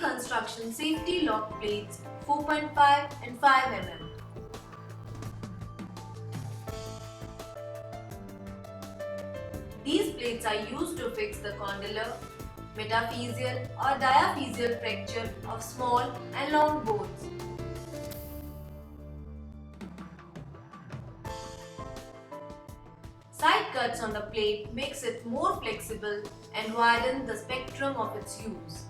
Reconstruction safety lock plates 4.5 and 5 mm. These plates are used to fix the condylar, metaphyseal or diaphyseal fracture of small and long bones. Side cuts on the plate makes it more flexible and widen the spectrum of its use.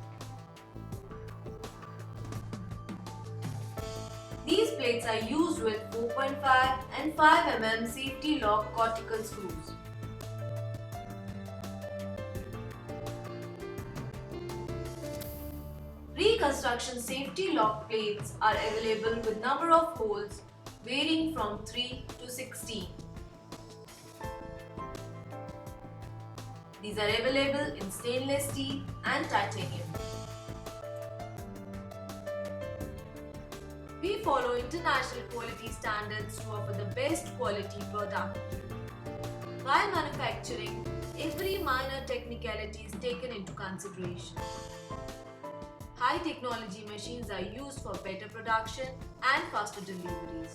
These plates are used with 4.5 and 5 mm safety lock cortical screws. Reconstruction safety lock plates are available with number of holes varying from 3 to 16. These are available in stainless steel and titanium. We follow international quality standards to offer the best quality product. While manufacturing, every minor technicality is taken into consideration. High technology machines are used for better production and faster deliveries.